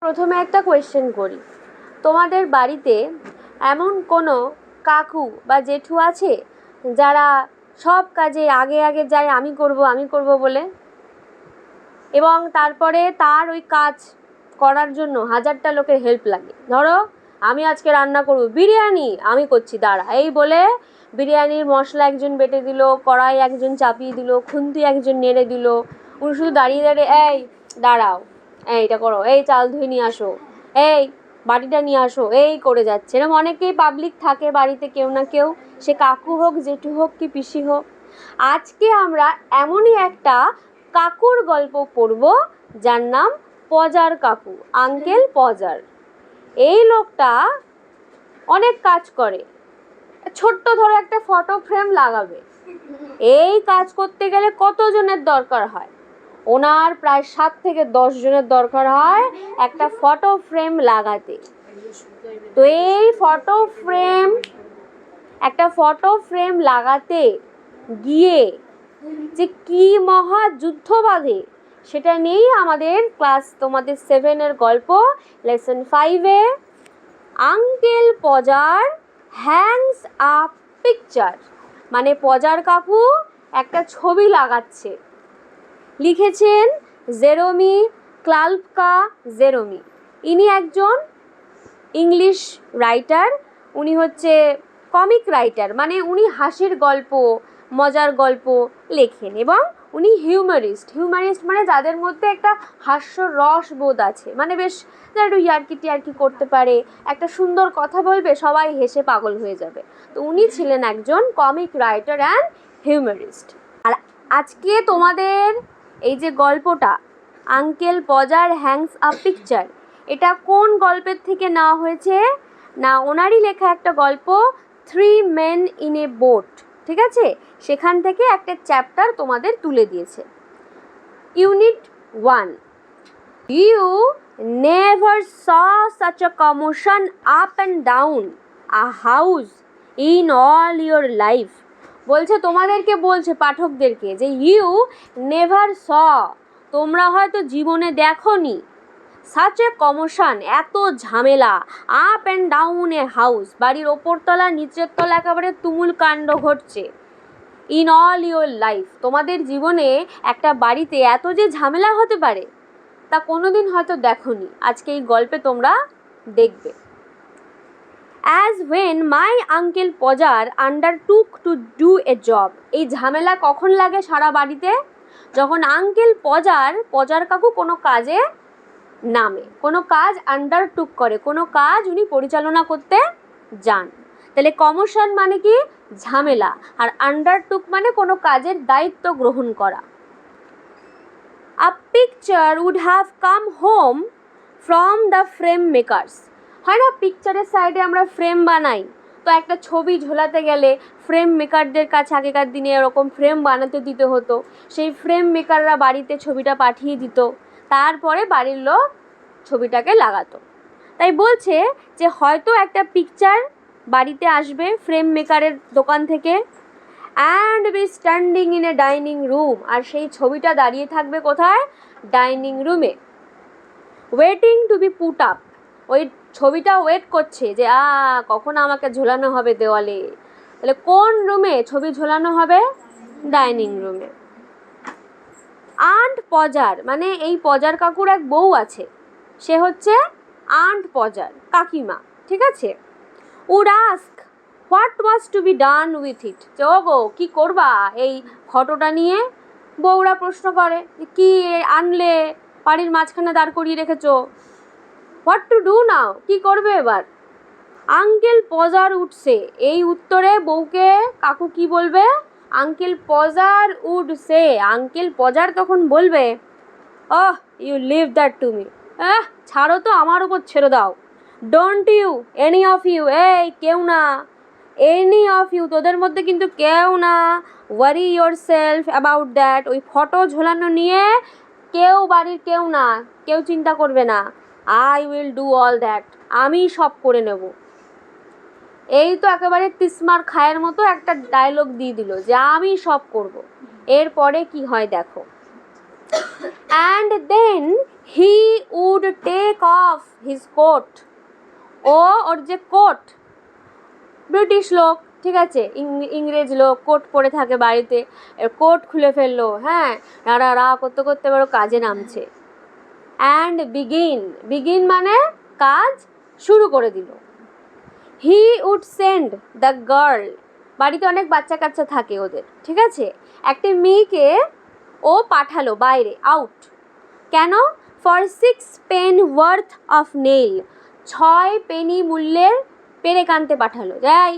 প্রথমে একটা কোয়েশ্চেন করি, তোমাদের বাড়িতে এমন কোনো কাকু বা জেঠু আছে যারা সব কাজে আগে আগে যায় আমি করব বলে, এবং তারপরে তার ওই কাজ করার জন্য হাজারটা লোকের হেল্প লাগে। ধরো আমি আজকে রান্না করব বিরিয়ানি, আমি করছি দাঁড়া, এই বলে বিরিয়ানির মশলা একজন বেটে দিল, কড়াই একজন চাপিয়ে দিল, খুন্তি একজন নেড়ে দিল, উনি শুধু দাঁড়িয়ে দাঁড়িয়ে এই দাঁড়াও, এইটা করো, এই চাল ধুয়ে নিয়ে আসো, এই বাটিটা নিয়ে আসো, এই করে যাচ্ছে। এরকম অনেকেই পাবলিক থাকে বাড়িতে, কেউ না কেউ, সে কাকু হোক, জেঠু হোক কি পিসি হোক। আজকে আমরা এমনই একটা কাকুর গল্প পড়ব যার নাম পজার কাকু, আঙ্কেল পজার। এই লোকটা অনেক কাজ করে। ছোট্ট ধরো একটা ফটো ফ্রেম লাগাবে, এই কাজ করতে গেলে কতজনের দরকার হয়? ওনার প্রায় 7 থেকে 10 জনের দরকার হয় একটা ফটো ফ্রেম লাগাতে। তো এই একটা ফটো ফ্রেম লাগাতে গিয়ে যে কি মহা যুদ্ধ বাঁধে সেটা নিয়েই আমাদের তোমাদের 7-এর গল্প, লেসন 5-এ uncle Podger hangs a picture. মানে পজার কাকু একটা ছবি লাগাচ্ছে। লিখেছেন জেরোমি ক্লালকা জেরোমি। ইনি একজন ইংলিশ রাইটার, উনি হচ্ছে কমিক রাইটার, মানে উনি হাসির গল্প, মজার গল্প লেখেন, এবং উনি হিউমারিস্ট মানে যাদের মধ্যে একটা হাস্যরস বোধ আছে, মানে বেশ যারা একটু ইয়ার্কি করতে পারে, একটা সুন্দর কথা বলবে সবাই হেসে পাগল হয়ে যাবে। তো উনি ছিলেন একজন কমিক রাইটার অ্যান্ড হিউমারিস্ট। আর আজকে তোমাদের এই যে গল্পটা uncle Podger hangs a picture, এটা কোন গল্পের থেকে নেওয়া হয়েছে না, ওনারই লেখা একটা গল্প 3 men in a boat, ঠিক আছে? সেখান থেকে একটা চ্যাপ্টার তোমাদের তুলে দিয়েছে। Unit 1, You never saw such a commotion up and down a house in all your life. বলছে তোমাদেরকে, বলছে পাঠকদেরকে যে ইউ নেভার স, তোমরা হয়তো জীবনে দেখোনি, such a commotion, এত ঝামেলা, up and down a house, বাড়ির ওপরতলা নিচের তলা একেবারে তুমুল কাণ্ড ঘটছে। ইন অল ইউর লাইফ, তোমাদের জীবনে একটা বাড়িতে এত যে ঝামেলা হতে পারে তা কোনোদিন হয়তো দেখোনি, আজকে এই গল্পে তোমরা দেখবে। As when my uncle Podger undertook to do a job, এই ঝামেলা কখন লাগে সারা বাড়িতে? যখন আঙ্কেল পজার কাকু কোনো কাজে নামে, কোনো কাজ আন্ডারটুক করে, কোনো কাজ উনি পরিচালনা করতে যান। তাহলে কমোশন মানে কি? ঝামেলা। আর আন্ডারটুক মানে কোনো কাজের দায়িত্ব গ্রহণ করা। A picture would have come home from the frame makers. হয় না, পিকচারের সাইডে আমরা ফ্রেম বানাই, তো একটা ছবি ঝোলাতে গেলে ফ্রেম মেকারদের কাছে আগেকার দিনে এরকম ফ্রেম বানাতে দিতে হতো, সেই ফ্রেম মেকাররা বাড়িতে ছবিটা পাঠিয়ে দিত, তারপরে বাড়ির লোক ছবিটাকে লাগাতো। তাই বলছে যে হয়তো একটা পিকচার বাড়িতে আসবে ফ্রেম মেকারের দোকান থেকে, and be standing in a dining room, আর সেই ছবিটা দাঁড়িয়ে থাকবে কোথায়? ডাইনিং রুমে। Waiting to be put up, ওই ছবিটা ওয়েট করছে যে কখন আমাকে ঝোলানো হবে দেওয়ালে। তাহলে কোন রুমে ছবি ঝোলানো হবে? ডাইনিং রুমে। আন্ট পজার, মানে এই পজার কাকুর এক বউ আছে, সে হচ্ছে আন্ট পজার, কাকিমা, ঠিক আছে? Would ask what was to be done with it, যে ও গো কী করবা এই ফটোটা নিয়ে? বউরা প্রশ্ন করে যে কী আনলে, বাড়ির মাঝখানে দাঁড় করিয়ে রেখেছো, হোয়াট টু ডু নাও, কী করবে এবার? আঙ্কেল পজার উঠছে, এই উত্তরে বউকে কাকু কি বলবে? Uncle Podger would say, uncle Podger তখন বলবে, oh you leave that to me, ছাড়ো তো, আমার উপর ছেড়ে দাও। Don't you any of you, এই কেউ না, এনি অফ ইউ তোদের মধ্যে কিন্তু কেউ না, ওয়ারি ইয়োর সেলফ অ্যাবাউট দ্যাট, ওই ফটো ঝোলানো নিয়ে কেউ, বাড়ির কেউ না, কেউ চিন্তা করবে না। I will do all that, আমি সব করে নেব। এই তো একেবারে তিসমার খায়ের মতো একটা ডায়লগ দিয়ে দিল যে আমি সব করব। এরপরে কি হয় দেখো। and then he would take off his coat. ওর যে কোট, ব্রিটিশ লোক, ঠিক আছে, ইংরেজ লোক, কোট পরে থাকে বাড়িতে, কোট খুলে ফেললো, হ্যাঁ, রা করতে করতে এবার কাজে নামছে। অ্যান্ড বিগিন মানে কাজ শুরু করে দিল। He would send the girl, বাড়িতে অনেক বাচ্চা কাচ্চা থাকে ওদের, ঠিক আছে, একটা মেয়েকে ও পাঠালো বাইরে, আউট। কেন? For 6 pen worth of nail, 6 penny মূল্যের পেরেক আনতে পাঠালো। যাই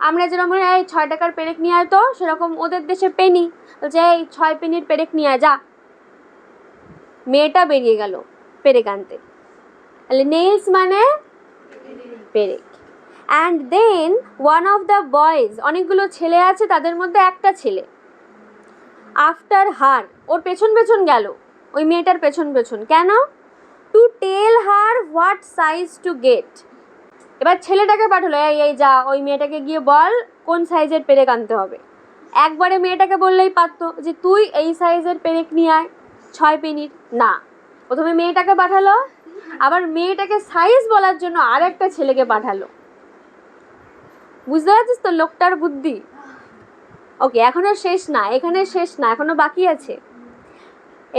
আমরা যেরকম এই 6 টাকার পেরেক নিয়ে আয়, তো সেরকম ওদের দেশে পেনি, বলছে এই 6 পেনির পেরেক নিয়ে আয়, যা। মেয়েটা বেরিয়ে গেল পেরেক আনতে, তাহলে নেইলস মানে পেরেক। And then one of the boys, অনেকগুলো ছেলে আছে, তাদের মধ্যে একটা ছেলে, আফটার হার, ওর পেছন পেছন গেল, ওই মেয়েটার পেছন পেছন। কেন? To tell her what size to get. এবার ছেলেটাকে পাঠালো, এই যা ওই মেয়েটাকে গিয়ে বল কোন সাইজের পেরেক আনতে হবে। একবারে মেয়েটাকে বললেই পারতো যে তুই এই সাইজের পেরেক নিয়ে আয় 6 পেনির। না, প্রথমে মেয়েটাকে পাঠালো, আবার মেয়েটাকে সাইজ বলার জন্য আরেকটা ছেলেকে পাঠালো। বুঝতে পারছিস তো লোকটার বুদ্ধি? ওকে, এখনো শেষ না, এখানে শেষ না, এখনো বাকি আছে।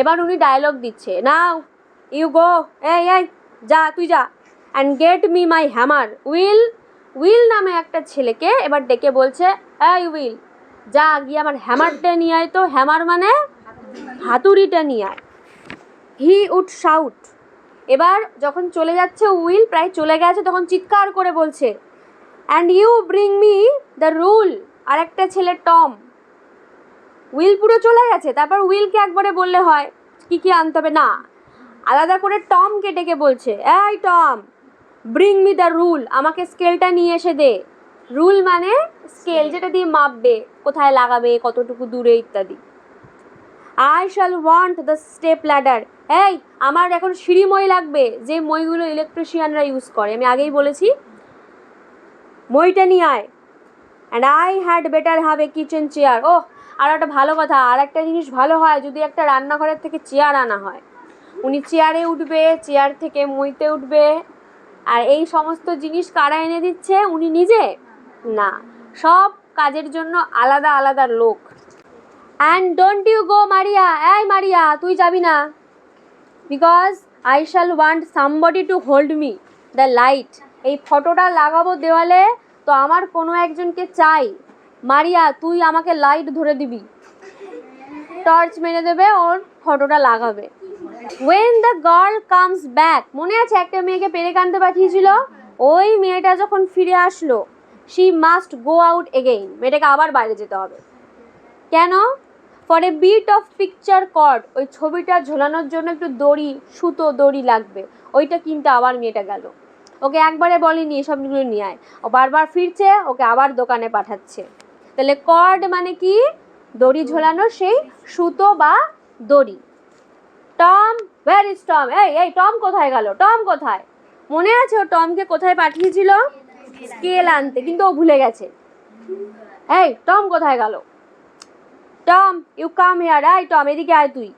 এবার উনি ডায়লগ দিচ্ছে, নাও ইউ গো, এই যা, তুই যা, and get me my hammer. Will নামে একটা ছেলেকে এবার ডেকে বলছে, এই উইল, যা গিয়ে আমার হ্যামারটা নিয়ে আয়। তো হ্যামার মানে হাতুড়িটা নিয়ে আয়। হি উড শাউট, এবার যখন চলে যাচ্ছে উইল, প্রায় চলে গেছে, তখন চিৎকার করে বলছে, and you bring me the rule. আর একটা ছেলে টম, উইল পুরো চলে গেছে, তারপর উইলকে একবারে বললে হয় কি কি আনতে হবে না, আলাদা করে টমকে ডেকে বলছে, এই Tom, bring me the rule, আমাকে স্কেলটা নিয়ে এসে দে। রুল মানে স্কেল, যেটা দিয়ে মাপবে, কোথায় লাগাবে, কতটুকু দূরে ইত্যাদি। I shall want the step ladder, এই আমার এখন সিঁড়ি মই লাগবে, যে মইগুলো ইলেকট্রিশিয়ানরা ইউজ করে, আমি আগেই বলেছি, মইটা নিয়ে আয়। And I had better have a kitchen chair. ও, আর একটা ভালো কথা, আর একটা জিনিস ভালো হয় যদি একটা রান্নাঘরের থেকে চেয়ার আনা হয়। উনি চেয়ারে উঠবে, চেয়ার থেকে মইতে উঠবে, আর এই সমস্ত জিনিস কারা এনে দিচ্ছে? উনি নিজে না, সব কাজের জন্য আলাদা আলাদা লোক। And don't you go Maria, এই মারিয়া তুই যাবি না, because I shall want somebody to hold me the light. এই ফটোটা লাগাবো দেওয়ালে, তো আমার কোনো একজনকে চাই, মারিয়া তুই আমাকে লাইট ধরে দিবি, টর্চ মেরে দেবে, ওর ফটোটা লাগাবে। When the girl comes back, মনে আছে একটা মেয়েকে পেরেক আনতে পাঠিয়েছিল, ওই মেয়েটা যখন ফিরে আসলো, she must go out again, মেয়েটাকে আবার বাইরে যেতে হবে। কেন? For a bit of picture cord, ওই ছবিটা ঝোলানোর জন্য একটু দড়ি, সুতো দড়ি লাগবে, ওইটা কিনতে আবার মেয়েটা গেল। ওকে একবারে বলেনি এসবগুলো নিয়ে আয়, ও বারবার ফিরছে, ওকে আবার দোকানে পাঠাচ্ছে। তাহলে কর্ড মানে কি? দড়ি ঝোলানো সেই সুতো বা দড়ি। টম, ওয়্যার ইজ টম, এই টম কোথায় গেল, টম কোথায়? মনে আছে ও টমকে কোথায় পাঠিয়েছিল? স্কেল আনতে, কিন্তু ও ভুলে গেছে। এই টম কোথায় গেল? টম ইউ কাম হিয়ার, এই টম এদিকে আয় তুই।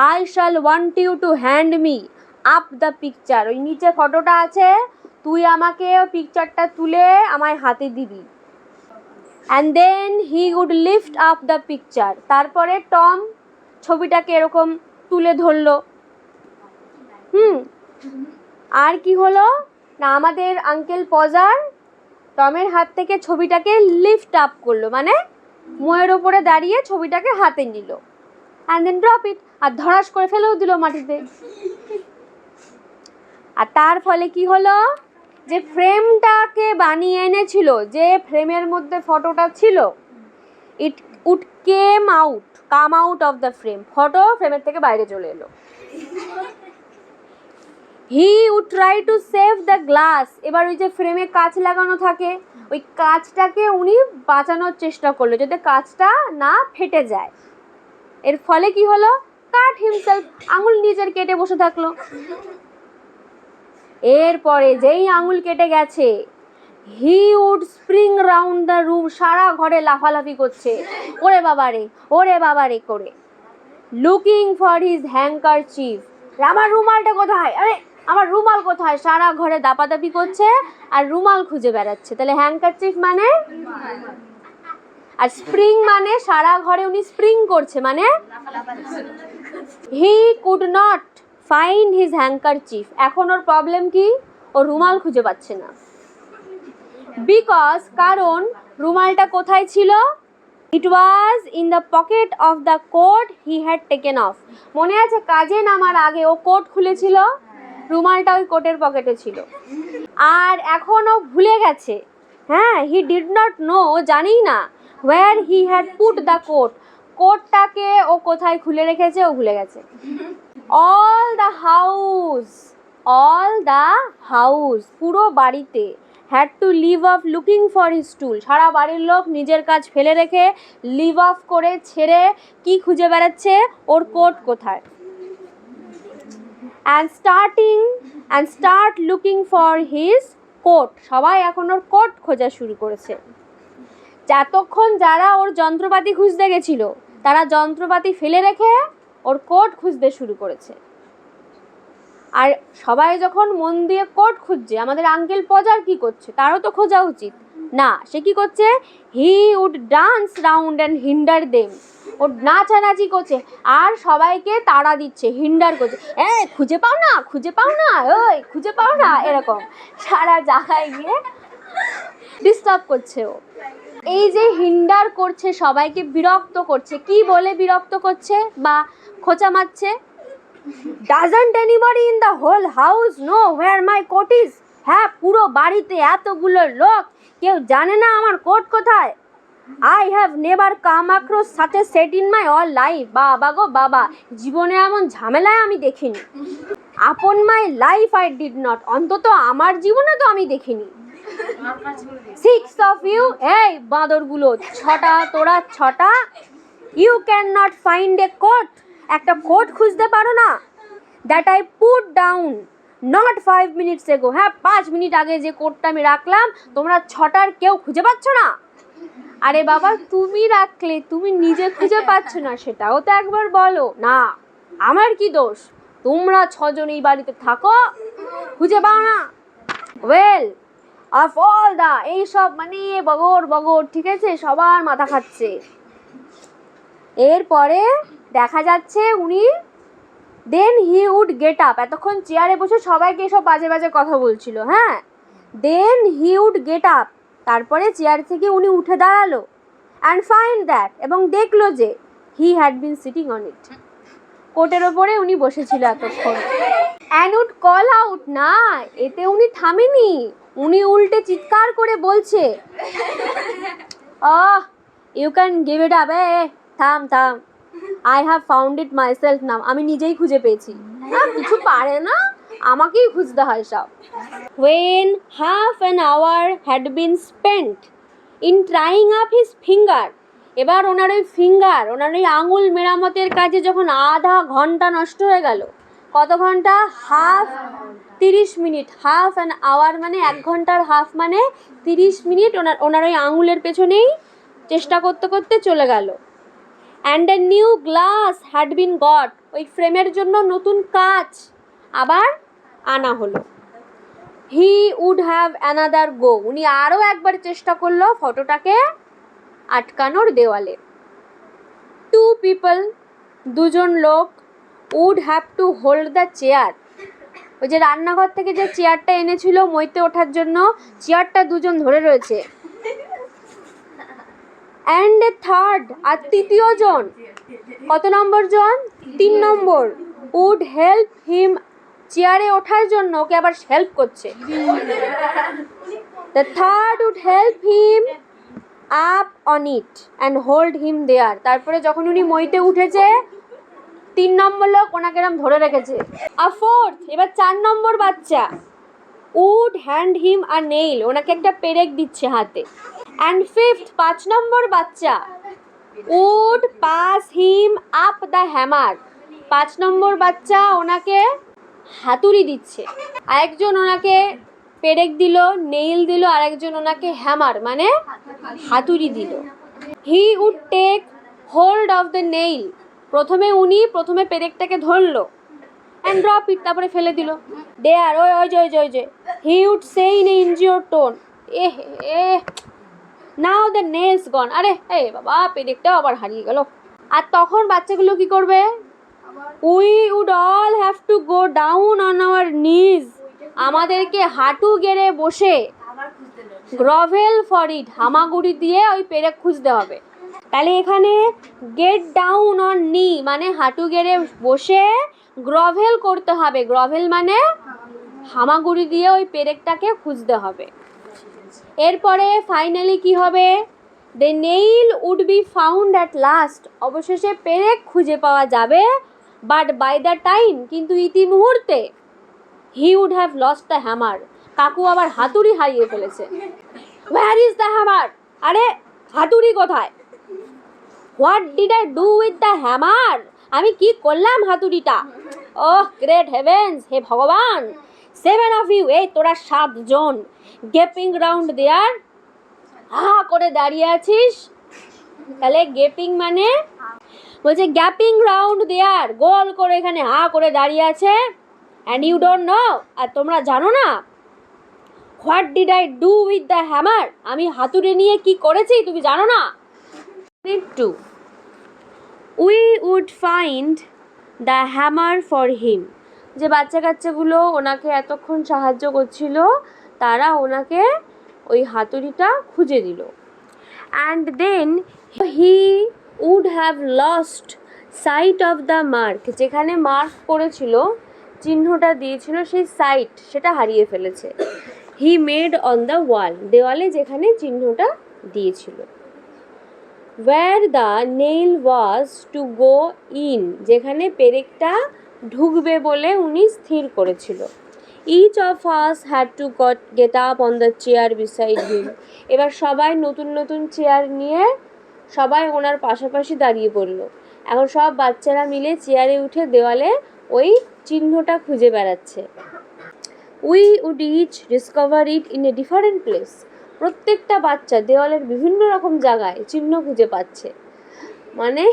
I shall want you to hand me up the picture, ওই নিচে ফটোটা আছে, তুই আমাকে ওই পিকচারটা তুলে আমায় হাতে দিবি। And then he would lift up the picture, তারপরে টম ছবিটাকে এরকম তুলে ধরলো। আর কি হলো না, আমাদের আঙ্কেল পজার টমের হাত থেকে ছবিটাকে লিফট আপ করলো, মানে ময়ের ওপরে দাঁড়িয়ে ছবিটাকে হাতে নিল, অ্যান্ড দেন ড্রপ ইট, আর ধরাস করে ফেলেও দিল মাটিতে। আর তার ফলে কি হলো, যে ফ্রেমটাকে বানিয়ে এনেছিল, যে ফ্রেমের মধ্যে ফটোটা ছিল, it would come out of the frame, photo ফ্রেমের থেকে বাইরে চলে এলো। He would try to save the glass, এবার ওই যে ফ্রেমে কাঁচ লাগানো থাকে, ওই কাঁচটাকে উনি বাঁচানোর চেষ্টা করলো যাতে কাঁচটা না ফেটে যায়। এর ফলে কি হলো, কাট হিমসেলফ, আঙুল নিজের কেটে বসে থাকলো। এরপরে যেই আঙুল কেটে গেছে, he would spring round the room, সারা ঘরে লাফালাফি করছে, ওরে বাবারে করে। লুকিং ফর হিজ হ্যাঙ্কারচিফ, আমার রুমালটা কোথায়, আরে আমার রুমাল কোথায়, সারা ঘরে দাপাদাপি করছে আর রুমাল খুঁজে বেড়াচ্ছে। তাহলে হ্যাঙ্কারচিফ মানে, আর স্প্রিং মানে সারা ঘরে উনি স্প্রিং করছে, মানে he could not find his handkerchief, এখন ওর প্রবলেম কি, ও রুমাল খুঁজে পাচ্ছে না। বিকজ, কারণ রুমালটা কোথায় ছিল, it was in the pocket of the coat he had taken off. মনে আছে কাজে নামার আগে ও কোট খুলেছিল, রুমালটা ওই কোটের পকেটে ছিল, আর এখন ও ভুলে গেছে। হ্যাঁ, হি ডিড নট নো, ও জানেই না where he had put the coat, কোটটাকে ও কোথায় খুলে রেখেছে ও ভুলে গেছে। অল দ্য হাউস, পুরো বাড়িতে, had to leave off looking for his tool, সারা বাড়ির লোক নিজের কাজ ফেলে রেখে লিভ অফ করে ছেড়ে কি খুঁজে বেড়াচ্ছে, ওর কোট কোথায়। And start looking for his coat, সবাই এখন ওর কোট খোঁজা শুরু করেছে। যতক্ষণ যারা ওর যন্ত্রপাতি খুঁজতে গেছিল তারা যন্ত্রপাতি ফেলে রেখে ওর কোট খুঁজতে শুরু করেছে। আর সবাই যখন মন দিয়ে কোট খুঁজছে, আমাদের আঙ্কেল পজার কি করছে, তারও তো খোঁজা উচিত না, সে কি করছে, he would dance round and hinder them, ও নাচানাচি করছে আর সবাইকে তাড়া দিচ্ছে, হিন্ডার করছে, খুঁজে পাও না, ওই খুঁজে পাও না, এরকম সারা জায়গায় গিয়ে ডিস্টার্ব করছে ও। এই যে হিন্ডার করছে, সবাইকে বিরক্ত করছে, কি বলে বিরক্ত করছে বা খোঁচা মারছে, doesn't anybody in the whole house know where my coat is, হ্যাঁ পুরো বাড়িতে এতগুলো লোক কেউ জানে না আমার কোট কোথায়। I have never come across such a set in my all life, বাবা গো বাবা, জীবনে এমন ঝামেলায় আমি দেখিনি। Upon my life I did not, অন্তত আমার জীবনে তো আমি দেখিনি। 6 of you, এই বাঁদরগুলো, 6টা, তোরা 6টা, you can not find a coat, একটা কোট খুঁজতে পারো না, that I put down not 5 minutes ago, হ্যাঁ 5 মিনিট আগে যে কোটটা আমি রাখলাম, তোমরা 6টার কেউ খুঁজে পাচ্ছ না। আরে বাবা, তুমি রাখলে তুমি নিজে খুঁজে পাচ্ছ না, সেটাও তো একবার বলো না, আমার কি দোষ, তোমরা 6 জন এই বাড়িতে থাকো, খুঁজে পাও না। ওয়েল অফ অল দা, এইসব মানে বগর, ঠিক আছে, সবার মাথা খাচ্ছে। এরপরে দেখা যাচ্ছে উনি, দেন হি উড গেট আপ, এতক্ষণ চেয়ারে বসে সবাইকে এসব বাজে বাজে কথা বলছিল, হ্যাঁ, দেন হি উড গেট আপ, তারপরে চেয়ার থেকে উনি উঠে দাঁড়ালো, অ্যান্ড ফাইন্ড দ্যাট, এবং দেখলো যে he had been sitting on it, কোটের ওপরে উনি বসেছিল এতক্ষণ। অ্যান্ড উড কল আউট, না এতে উনি থামেনি, উনি উল্টে চিৎকার করে বলছে, you can give it up, থাম, I have found it myself now, আমি নিজেই খুঁজে পেয়েছি, কিছু পারে না, আমাকেই খুঁজতে হয় সব। When half an hour had been spent in trying up his finger, এবার ওনার ওই আঙুল মেরামতের কাজে যখন আধা ঘন্টা নষ্ট হয়ে গেল, কত ঘন্টা, 30 মিনিট, হাফ অ্যান আওয়ার মানে 1 ঘন্টার হাফ মানে 30 মিনিট, ওনার ওই আঙুলের পেছনেই চেষ্টা করতে করতে চলে গেল। And a new glass had been goat, ওই ফ্রেমের জন্য নতুন কাঁচ আবার আনা হলো। হি উড হ্যাভ অ্যানাদার গো, উনি আরও একবার চেষ্টা করলো ফটোটাকে আটকানোর দেওয়ালে। 2 people, 2জন লোক, would have to hold the chair, ওই যে রান্নাঘর থেকে যে চেয়ারটা এনেছিল মইতে ওঠার জন্য, চেয়ারটা 2জন ধরে রয়েছে। অ্যান্ড এ থার্ড, আর 3য় জন, কত নম্বর জন, 3 নম্বর, উড হেল্প হিম, চেয়ারে ওঠার জন্য ওকে আবার হেল্প করছে। The third would help him up on it and hold him there, তারপরে যখন উনি মইতে উঠেছে 3 নম্বর লোক ওনাকে এরম ধরে রেখেছে। আর ফোর্থ, এবার 4 নম্বর বাচ্চা, would hand him a nail, ওনাকে একটা পেরেক দিচ্ছে হাতে। অ্যান্ড ফিফথ, 5 নম্বর বাচ্চা, would pass him up the hammer, 5 নম্বর বাচ্চা ওনাকে হাতুড়ি দিচ্ছে, আরেকজন ওনাকে পেরেক দিল, নেইল দিল, আরেকজন ওনাকে হ্যামার মানে হাতুড়ি দিল। He would take hold of the nail, প্রথমে পেরেকটাকে ধরলো অ্যান্ড ড্রপ ইট, তারপরে ফেলে দিল। দেয়ার ওই যে he would say in a injured tone, now the nails gone, আরে বাবা পেরেকটাও আবার হারিয়ে গেল। আর তখন বাচ্চাগুলো কি করবে? We would all have to go down on our knees, আমাদেরকে হাঁটু গেড়ে বসে গ্রভেল ফর ইট, হামাগুড়ি দিয়ে ওই পেরেক খুঁজতে হবে। তাহলে এখানে গেট ডাউন অন নি মানে হাঁটু গেড়ে বসে গ্রভেল করতে হবে, গ্রভেল মানে হামাগুড়ি দিয়ে ওই পেরেকটাকে খুঁজতে হবে। এরপরে ফাইনালি কি হবে? The nail would be found at last, অবশেষে পেরেক খুঁজে পাওয়া যাবে। বাট বাই দ্য টাইম, কিন্তু ইতিমুহূর্তে he would have lost the hammer, কাকু আবার হাতুড়ি হারিয়ে ফেলেছে। হোয়ার ইজ দ্য হ্যামার, আরে হাতুড়ি কোথায়? What did I do with the hammer, আমি কি করলাম হাতুড়িটা? ওহ গ্রেট হেভেন্স, হে ভগবান, 7 of you, এই তোরা 7 জন গেপিং রাউন্ড দেয়ার, হা করে দাঁড়িয়ে আছিস। তাহলে গেপিং মানে বলছে গ্যাপিং রাউন্ড দেয়ার, গোল করে এখানে হা করে দাঁড়িয়ে আছে। অ্যান্ড ইউ ডোন্ট নো, আর তোমরা জানো না, what did I do with the hammer, আমি হাতুড়ি নিয়ে কি করেছি তুমি জানো না? 2 we would find the hammer for him, যে বাচ্চা কাচ্চাগুলো ওনাকে এতক্ষণ সাহায্য করছিল তারা ওনাকে ওই হাতুড়িটা খুঁজে দিল। And then he would have lost sight of the mark, যেখানে মার্ক করেছিল, চিহ্নটা দিয়েছিল, সেই সাইট সেটা হারিয়ে ফেলেছে। He made on the wall, দেওয়ালে যেখানে চিহ্নটা দিয়েছিল। Where the nail was to go in, যেখানে পেরেকটা ঢুকবে বলে উনি স্থির করেছিল। Each of us had to get up on the chair beside him, এবার সবাই নতুন নতুন চেয়ার নিয়ে সবাই ওনার পাশাপাশি দাঁড়িয়ে পড়লো। এখন সব বাচ্চারা মিলে চেয়ারে উঠে দেওয়ালে ওই চিহ্নটা খুঁজে বেড়াচ্ছে। We would each discover it in a different place, প্রত্যেকটা বাচ্চা দেওয়ালের বিভিন্ন রকম জায়গায় চিহ্ন খুঁজে পাচ্ছে, মানে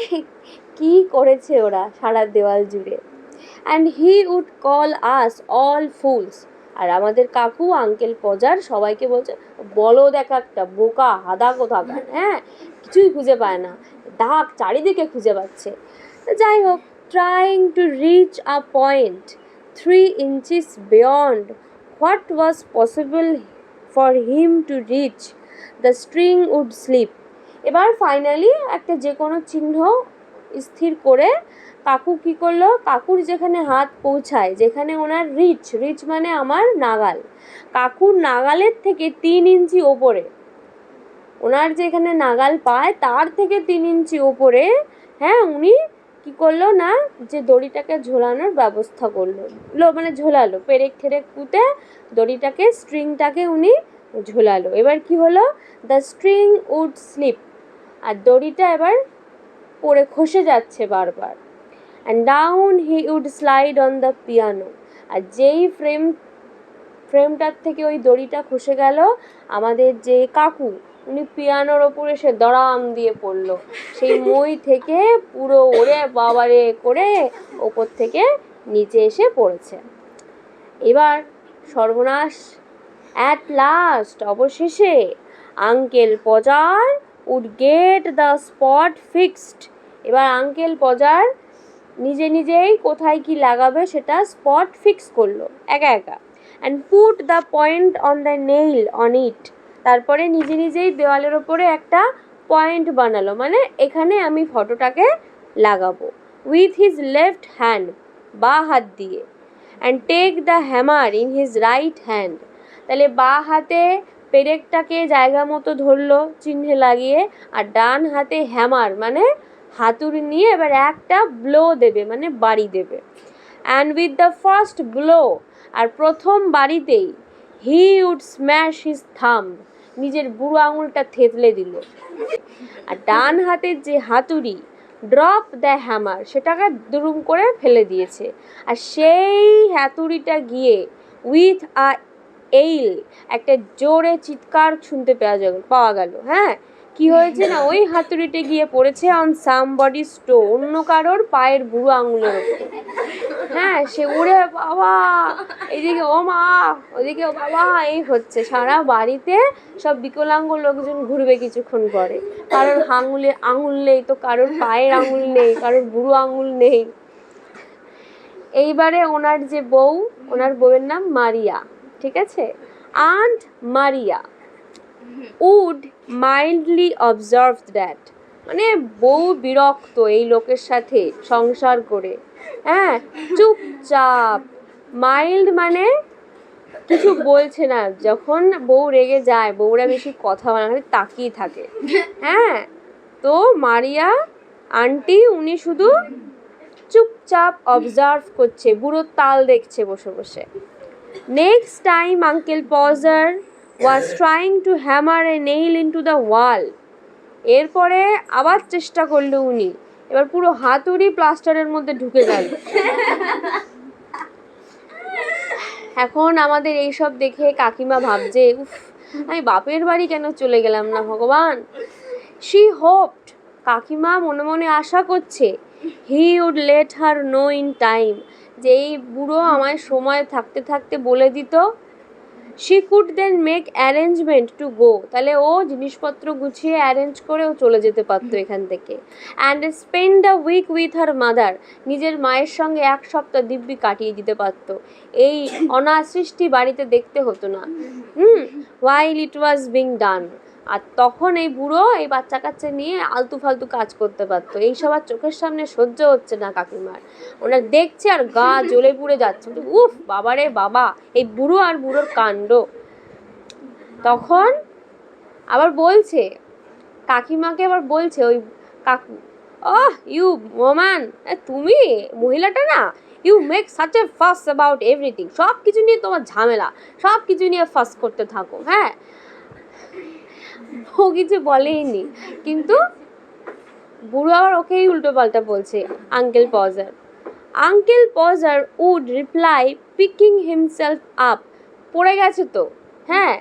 কি করেছে ওরা সারা দেওয়াল জুড়ে। And he would call us all fools, আর আমাদের কাকু আঙ্কেল পজার সবাইকে বলছে বলো দেখা একটা বোকা হাদা কোথাকার, হ্যাঁ কিছুই খুঁজে পায় না, দাগ চারিদিকে খুঁজে পাচ্ছে। যাই হোক, trying to reach a point 3 inches beyond what was possible for him to reach, the string would slip, এবার ফাইনালি একটা যে কোনো চিহ্ন স্থির করে কাকু কি করলো, কাকুর যেখানে হাত পৌঁছায়, যেখানে ওনার রিচ মানে আমার নাগাল, কাকুর নাগালের থেকে 3 ইঞ্চি ওপরে, ওনার যেখানে নাগাল পায় তার থেকে 3 ইঞ্চি ওপরে, হ্যাঁ উনি কি করলো না, যে দড়িটাকে ঝোলানোর ব্যবস্থা করলো, মানে ঝোলালো, পেরেক ঠেরেক পুঁতে দড়িটাকে, স্ট্রিংটাকে উনি ঝোলালো। এবার কি হলো, দ্য স্ট্রিং উড স্লিপ, আর দড়িটা এবার পড়ে খসে যাচ্ছে বারবার। And down he would slide on the piano, আর যেই ফ্রেমটার থেকে ওই দড়িটা খসে গেল, আমাদের যে কাকু উনি পিয়ানোর ওপরে সে দড়াম দিয়ে পড়লো, সেই মই থেকে পুরো ওরে বাবারে করে ওপর থেকে নিচে এসে পড়েছে। এবার সর্বনাশ, অ্যাট লাস্ট, অবশেষে uncle Podger would get the spot fixed, এবার আঙ্কেল পজার নিজেই কোথায় কি লাগাবে সেটা স্পট ফিক্স করলো একা একা। And put the point on the nail on it, তারপরে নিজেই দেওয়ালের ওপরে একটা পয়েন্ট বানালো, মানে এখানে আমি ফটোটাকে লাগাবো। উইথ হিজ লেফট হ্যান্ড, বা হাত দিয়ে। And take the hammer in his right hand, তাহলে বা হাতে পেরেকটাকে জায়গা মতো ধরলো চিহ্নে লাগিয়ে, আর ডান হাতে হ্যামার মানে হাতুড়ি নিয়ে এবার একটা ব্লো দেবে, মানে বাড়ি দেবে। And with the first blow, আর প্রথম বাড়িতেই he would smash his thumb, নিজের বুড়ো আঙুলটা থেতলে দিল। আর ডান হাতের যে হাতুড়ি, ড্রপ দ্য হ্যামার, সেটাকে দুরুম করে ফেলে দিয়েছে। আর সেই হাতুড়িটা গিয়ে উইথ আ এইল, একটা জোরে চিৎকার শুনতে পাওয়া গেল, হ্যাঁ কি হয়েছে না, ওই হাতুড়িতে গিয়ে পড়েছে অন সামবডিজ টো, অন্য কারোর পায়ের বুড়ো আঙুলের ওপর। হ্যাঁ, সে উড়ে বাবা, এদিকে ও মা, ওদিকে ও বাবা, এই হচ্ছে। সারা বাড়িতে সব বিকলাঙ্গ লোকজন ঘুরবে কিছুক্ষণ পরে। কারোর আঙুল নেই তো, কারোর পায়ের আঙুল নেই, কারোর বুড়ো আঙুল নেই। এইবারে ওনার যে বউ, ওনার বউয়ের নাম মারিয়া, ঠিক আছে? Aunt Maria would mildly observe that, মানে বউ বিরক্ত এই লোকের সাথে সংসার করে। হ্যাঁ, চুপচাপ, মাইল্ড মানে কিছু বলছে না। যখন বউ রেগে যায়, বউরা বেশি কথা বলে না, তাকিয়ে থাকে। হ্যাঁ, তো মারিয়া আন্টি উনি শুধু চুপচাপ অবজার্ভ করছে, বুড়োর তাল দেখছে বসে বসে। Next time uncle Podger was trying to hammer a nail into the wall, এরপরে আবার চেষ্টা করলো উনি, এবার পুরো হাতুড়ি প্লাস্টারের মধ্যে ঢুকে গেল। এখন আমাদের এইসব দেখে কাকিমা ভাবছে, উফ, আমি বাপের বাড়ি কেন চলে গেলাম না ভগবান। শি হোপড, কাকিমা মনে মনে আশা করছে, he would let her know in time, যে এই বুড়ো আমায় সময় থাকতে থাকতে বলে দিত। She could then make arrangement to go, তাহলে ও জিনিসপত্র গুছিয়ে অ্যারেঞ্জ করে ও চলে যেতে পারতো এখান থেকে। And spend a week with her mother, নিজের মায়ের সঙ্গে এক সপ্তাহ দিব্যি কাটিয়ে দিতে পারতো, এই অনাসৃষ্টি বাড়িতে দেখতে হতো না। While it was being done, আর তখন এই বুড়ো এই বাচ্চা কাচ্চা নিয়ে আলতু ফালতু কাজ করতে পারতো। এইসব আর চোখের সামনে সহ্য হচ্ছে না কাকিমার, ওনার দেখছে আর গা জ্বলে পুড়ে যাচ্ছে। উফ বাবারে বাবা, এই বুড়ো আর বুড়োর কাণ্ড। তখন আবার বলছে, কাকিমাকে আবার বলছে ওই কাকু, ওহ ইউ ওম্যান, তুমি মহিলাটা না, you make such a fuss about everything, সব কিছু নিয়ে তোমার ঝামেলা, সব কিছু নিয়ে ফাস করতে থাকো। হ্যাঁ, ও কিছু বলেইনি, কিন্তু বুড়ো আবার ওকেই উল্টো পাল্টা বলছে। Uncle Podger, uncle Podger would reply picking himself up, পড়ে গেছে তো, হ্যাঁ,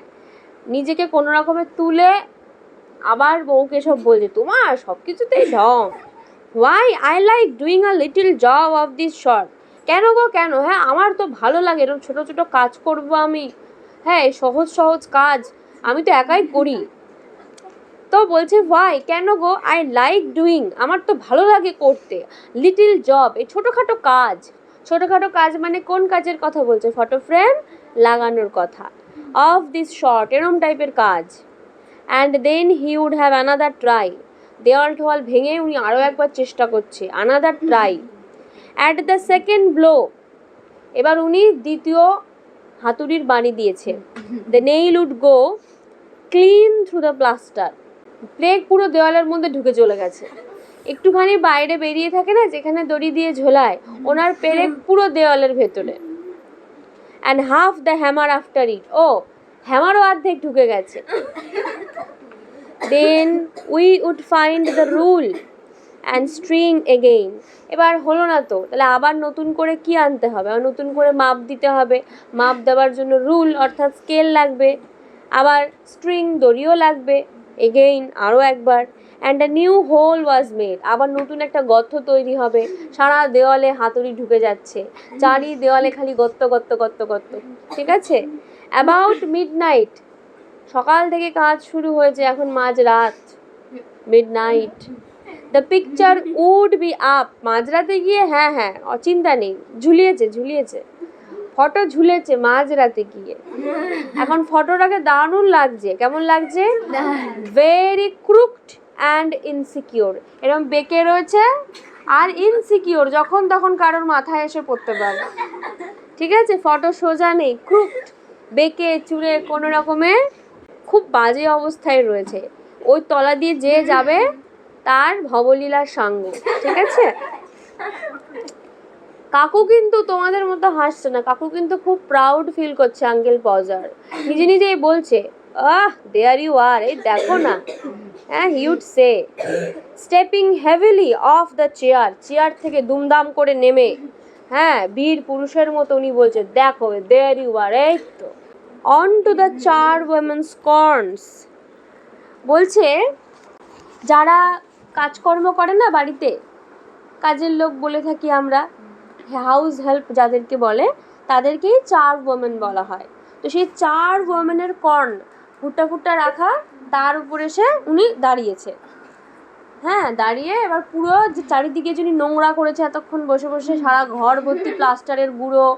নিজেকে কোনো রকমে তুলে আবার বউকে সব বলছে, তোমার সব কিছুতেই ঢং। Why I like doing a little job of this short, কেন গো কেন, হ্যাঁ আমার তো ভালো লাগে এরকম ছোটো ছোটো কাজ করবো আমি, হ্যাঁ সহজ সহজ কাজ আমি তো একাই করি। তো বলছে হোয়াই, কেন গো, আই লাইক ডুইং, আমার তো ভালো লাগে করতে, লিটল জব, এই ছোটোখাটো কাজ। ছোটোখাটো কাজ মানে কোন কাজের কথা বলছে, ফটো ফ্রেম লাগানোর কথা। অফ দিস শর্ট, এরম টাইপের কাজ। And then he would have another try, দেওয়াল টোয়াল ভেঙে উনি আরও একবার চেষ্টা করছে, another try. At the second blow, এবার উনি দ্বিতীয় হাতুড়ির বাণী দিয়েছে। The nail would go clean through the plaster, প্লেগ পুরো দেওয়ালের মধ্যে ঢুকে চলে গেছে। একটুখানি বাইরে বেরিয়ে থাকে না যেখানে দড়ি দিয়ে ঝোলায়, ওনার পেরেক পুরো দেওয়ালের ভেতরে। And half the hammer after it, ও হ্যামারও অর্ধেক ঢুকে গেছে। Then we would find the rule and string again, এবার হলো না তো, তাহলে আবার নতুন করে কি আনতে হবে, আবার নতুন করে মাপ দিতে হবে, মাপ দেওয়ার জন্য রুল অর্থাৎ স্কেল লাগবে, আবার স্ট্রিং দড়িও লাগবে, এগেইন আরও একবার। And a new hole was made, আবার নতুন একটা গর্ত তৈরি হবে। সারা দেওয়ালে হাতুড়ি ঢুকে যাচ্ছে, চারি দেওয়ালে খালি গর্ত গর্ত গর্ত গর্ত, ঠিক আছে। অ্যাবাউট মিডনাইট, সকাল থেকে কাজ শুরু হয়েছে, এখন মাঝরাত, midnight. The picture would be up, মাঝরাতে গিয়ে, হ্যাঁ হ্যাঁ অচিন্তা নেই, ঝুলিয়েছে ফটো, ঝুলেছে মাঝরাতে গিয়ে। এখন ফটোটাকে দারুণ লাগছে, কেমন লাগছে, ভেরি ক্রুকড অ্যান্ড ইনসিকিওর, এরকম বেঁকে রয়েছে আর ইনসিকিওর, যখন তখন কারোর মাথায় এসে পড়তে পারে, ঠিক আছে। ফটো সোজা নেই, ক্রুকড, বেঁকে চুড়ে কোনো রকমে খুব বাজে অবস্থায় রয়েছে। ওই তলা দিয়ে যে যাবে তার ভবলীলার সাঙ্গ, ঠিক আছে। কাকু কিন্তু তোমাদের মতো হাসছে না, কাকু কিন্তু খুব প্রাউড ফিল করছে আঙ্কেল পজার, নিজে নিজেই বলছে, আহ দেয়ার ইউ আর, এই দেখো না, হ্যাঁ he would say, stepping heavily off the chair, chair থেকে দুমদাম করে নেমে, হ্যাঁ বীর পুরুষের মতো উনি বলছে, দেখো দেয়ার ইউ আর, এই তো। অন টু দ্য চার ওয়েমেন্স কর্নস, বলছে যারা কাজকর্ম করে না বাড়িতে, কাজের লোক বলে থাকি আমরা, হাউস হেল্প যাদেরকে বলে, তাদেরকেই 4 ওমেন বলা হয়। তো সেই 4 ওমেনের কর্ন ফুটা ফুটা রাখা, তার উপরে উনি দাঁড়িয়েছে। হ্যাঁ, দাঁড়িয়ে এবার পুরো যে চারিদিকে যিনি নোংরা করেছে এতক্ষণ বসে বসে, সারা ঘর ভর্তি প্লাস্টারের গুঁড়ো,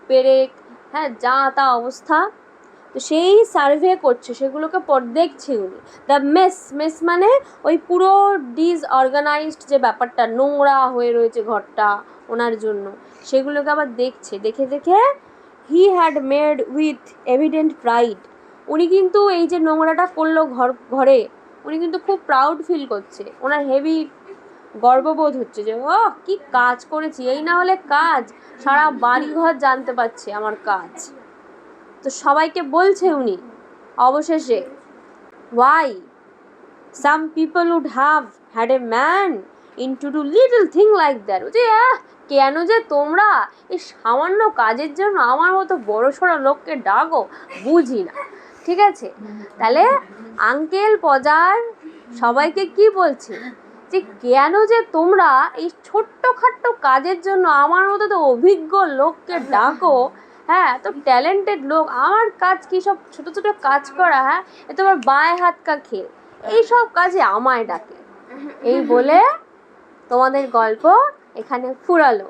পেরেক, হ্যাঁ, যা তা অবস্থা, তো সেই সার্ভে করছে, সেগুলোকে দেখছে উনি। দ্য মেস মানে ওই পুরো ডিসঅর্গানাইজড যে ব্যাপারটা, নোংরা হয়ে রয়েছে ঘরটা ওনার জন্য, সেগুলোকে আবার দেখছে। দেখে দেখে he had made with evident pride, উনি কিন্তু এই যে নোংরাটা করলো ঘরে, উনি কিন্তু খুব প্রাউড ফিল করছে, ওনার হেভি গর্ববোধ হচ্ছে যে ও কি কাজ করেছি, এই না হলে কাজ, সারা বাড়িঘর জানতে পারছে আমার কাজ। তো সবাইকে বলছে উনি অবশেষে, why some people would have had a man into do little thing like that, যে কেন যে তোমরা এই সামান্য কাজের জন্য আমার মতো বড় সড়ো লোককে ডাকো, বুঝি না। ঠিক আছে, তাহলে আঙ্কেল পজার সবাইকে কি বলছে, যে কেন যে তোমরা এই ছোট্টখাট্ট কাজের জন্য আমার মতো তো অভিজ্ঞ লোককে ডাকো, হ্যাঁ, তো ট্যালেন্টেড লোক, আমার কাজ কি সব ছোটো ছোটো কাজ করা, হ্যাঁ, এ তোমার বাঁয়ে হাত কা খেল, এইসব কাজে আমায় ডাকে। এই বলে তোমাদের গল্প এখানে ফুরালো।